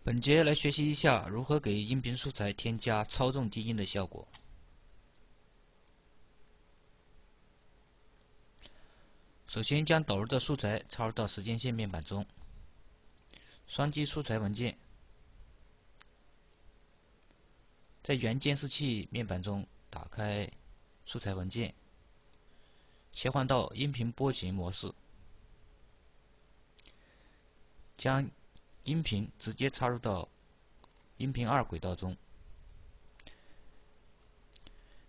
本节来学习一下如何给音频素材添加操纵低音的效果。首先将导入的素材插入到时间线面板中，双击素材文件，在原监视器面板中打开素材文件，切换到音频波形模式，将音频直接插入到音频2轨道中，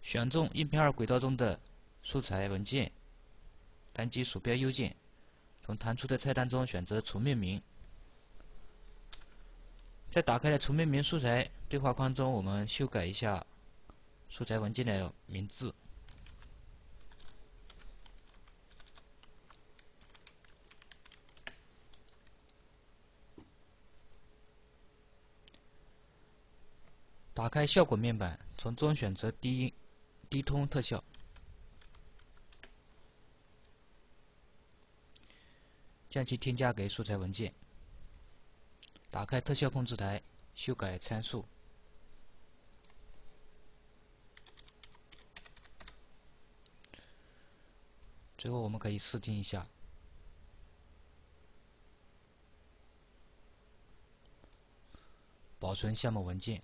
选中音频2轨道中的素材文件，单击鼠标右键，从弹出的菜单中选择重命名。在打开的重命名素材对话框中，我们修改一下素材文件的名字。打开效果面板，从中选择低通特效，将其添加给素材文件。打开特效控制台，修改参数。最后我们可以试听一下。保存项目文件。